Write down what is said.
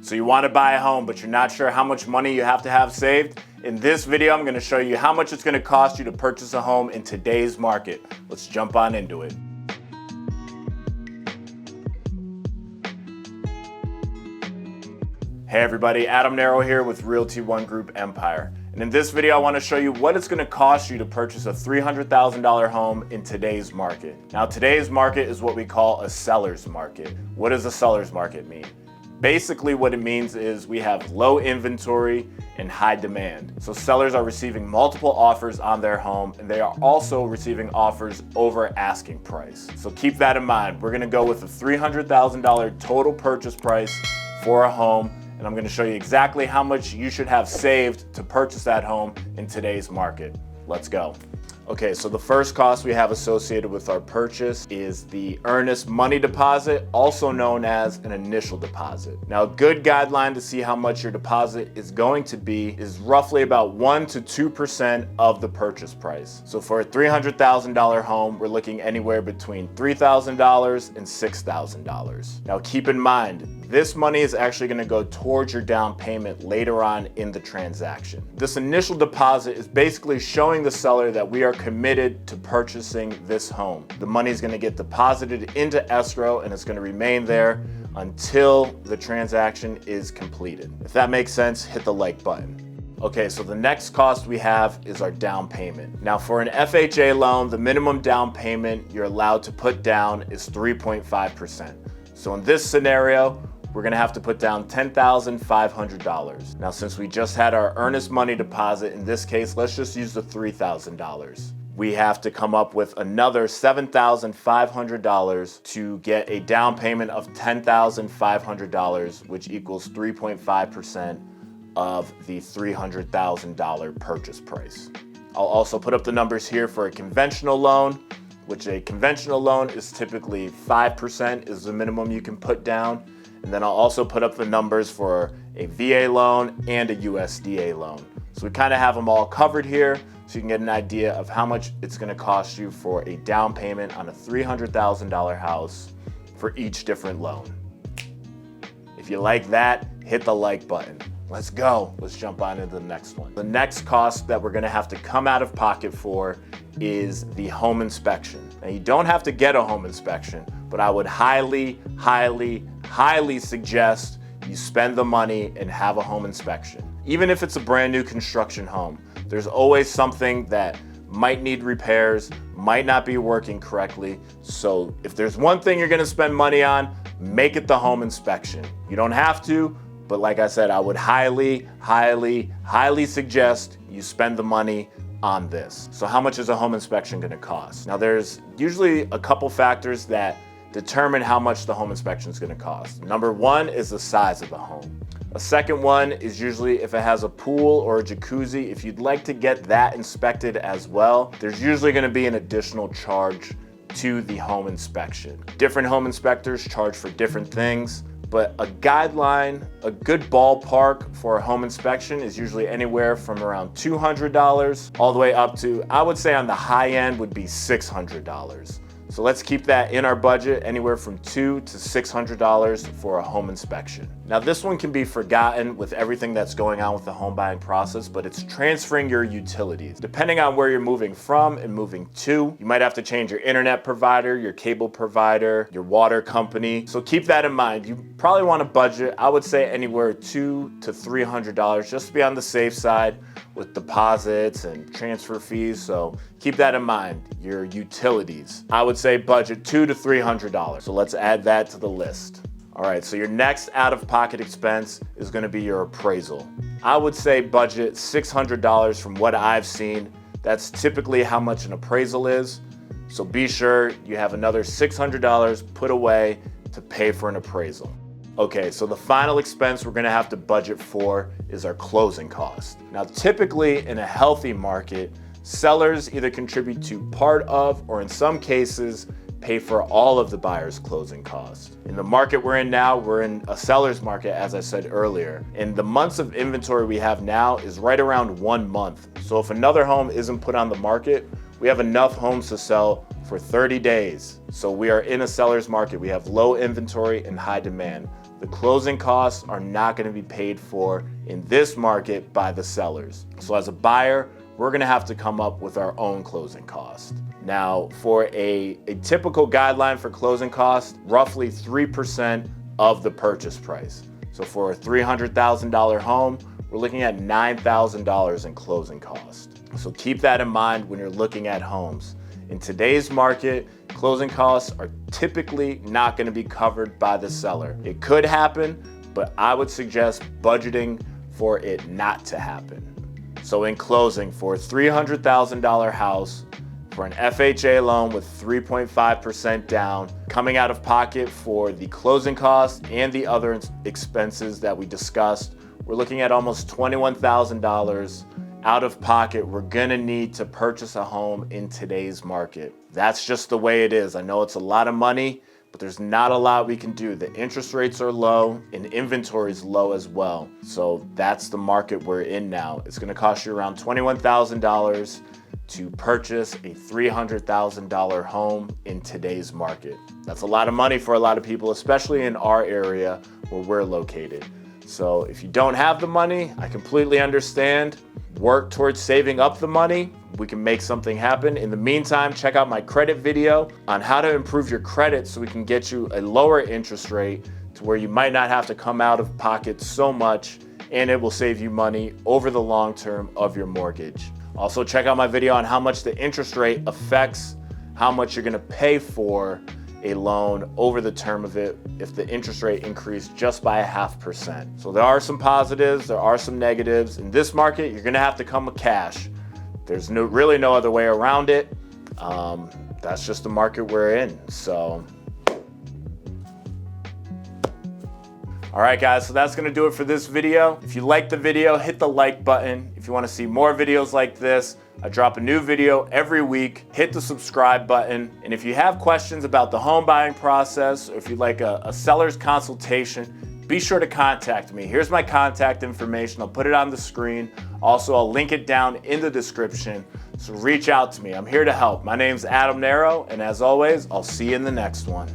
So you want to buy a home, but you're not sure how much money you have to have saved? In this video, I'm going to show you how much it's going to cost you to purchase a home in today's market. Let's jump on into it. Hey everybody, Adam Narreau here with Realty One Group Empire. And in this video, I want to show you what it's going to cost you to purchase a $300,000 home in today's market. Now, today's market is what we call a seller's market. What does a seller's market mean? Basically, what it means is we have low inventory and high demand. So sellers are receiving multiple offers on their home, and they are also receiving offers over asking price. So keep that in mind. We're going to go with a $300,000 total purchase price for a home, and I'm going to show you exactly how much you should have saved to purchase that home in today's market. Let's go. Okay, so the first cost we have associated with our purchase is the earnest money deposit, also known as an initial deposit. Now, a good guideline to see how much your deposit is going to be is roughly about 1 to 2% of the purchase price. So for a $300,000 home, we're looking anywhere between $3,000 and $6,000. Now, keep in mind, this money is actually going to go towards your down payment later on in the transaction. This initial deposit is basically showing the seller that we are committed to purchasing this home. The money is going to get deposited into escrow and it's going to remain there until the transaction is completed. If that makes sense, hit the like button. Okay, so the next cost we have is our down payment. Now, for an FHA loan, the minimum down payment you're allowed to put down is 3.5%. So in this scenario, we're gonna have to put down $10,500. Now, since we just had our earnest money deposit, in this case, let's just use the $3,000. We have to come up with another $7,500 to get a down payment of $10,500, which equals 3.5% of the $300,000 purchase price. I'll also put up the numbers here for a conventional loan, which a conventional loan is typically 5% is the minimum you can put down. And then I'll also put up the numbers for a VA loan and a USDA loan. So we kind of have them all covered here so you can get an idea of how much it's going to cost you for a down payment on a $300,000 house for each different loan. If you like that, hit the like button. Let's go. Let's jump on into the next one. The next cost that we're going to have to come out of pocket for is the home inspection. Now, you don't have to get a home inspection, but I would highly suggest you spend the money and have a home inspection. Even if it's a brand new construction home, there's always something that might need repairs, might not be working correctly. So if there's one thing you're going to spend money on, make it the home inspection. You don't have to, but like I said, I would highly suggest you spend the money on this. So how much is a home inspection going to cost? Now, there's usually a couple factors that determine how much the home inspection is going to cost. Number one is the size of the home. A second one is usually if it has a pool or a jacuzzi. If you'd like to get that inspected as well, there's usually going to be an additional charge to the home inspection. Different home inspectors charge for different things, but a guideline, a good ballpark for a home inspection is usually anywhere from around $200 all the way up to, I would say on the high end would be $600. So let's keep that in our budget, anywhere from $200 to $600 for a home inspection. Now, this one can be forgotten with everything that's going on with the home buying process, but it's transferring your utilities. Depending on where you're moving from and moving to, you might have to change your internet provider, your cable provider, your water company. So keep that in mind. You probably want to budget, I would say anywhere $200 to $300 just to be on the safe side with deposits and transfer fees. So keep that in mind, your utilities. I would say budget $200 to $300. So let's add that to the list. All right, so your next out-of-pocket expense is going to be your appraisal. I would say budget $600 from what I've seen. That's typically how much an appraisal is. So be sure you have another $600 put away to pay for an appraisal. Okay, so the final expense we're going to have to budget for is our closing cost. Now, typically in a healthy market, sellers either contribute to part of, or in some cases, pay for all of the buyer's closing costs. In the market we're in now, we're in a seller's market, as I said earlier, and the months of inventory we have now is right around 1 month. So if another home isn't put on the market, we have enough homes to sell for 30 days. So we are in a seller's market. We have low inventory and high demand. the closing costs are not going to be paid for in this market by the sellers. So as a buyer, we're going to have to come up with our own closing cost. Now, for a typical guideline for closing costs, roughly 3% of the purchase price. So for a $300,000 home, we're looking at $9,000 in closing cost. So keep that in mind when you're looking at homes. In today's market, closing costs are typically not going to be covered by the seller. It could happen, but I would suggest budgeting for it not to happen. So in closing, for a $300,000 house, for an FHA loan with 3.5% down, coming out of pocket for the closing costs and the other expenses that we discussed, we're looking at almost $21,000 out of pocket we're gonna need to purchase a home in today's market. That's just the way it is. I know it's a lot of money, but there's not a lot we can do. The interest rates are low and inventory is low as well. So that's the market we're in now. It's gonna cost you around $21,000 to purchase a $300,000 home in today's market. That's a lot of money for a lot of people, especially in our area where we're located. So if you don't have the money, I completely understand. Work towards saving up the money. We can make something happen. In the meantime, check out my credit video on how to improve your credit so we can get you a lower interest rate to where you might not have to come out of pocket so much, and it will save you money over the long term of your mortgage. Also, check out my video on how much the interest rate affects how much you're gonna pay for a loan over the term of it if the interest rate increased just by 0.5%. So there are some positives, there are some negatives. In this market, you're gonna have to come with cash. There's really no other way around it. That's just the market we're in, so. All right, guys, so that's gonna do it for this video. If you liked the video, hit the like button. If you wanna see more videos like this, I drop a new video every week. Hit the subscribe button. And if you have questions about the home buying process, or if you'd like a seller's consultation, be sure to contact me. Here's my contact information. I'll put it on the screen. Also, I'll link it down in the description. So reach out to me. I'm here to help. My name's Narreau, and as always, I'll see you in the next one.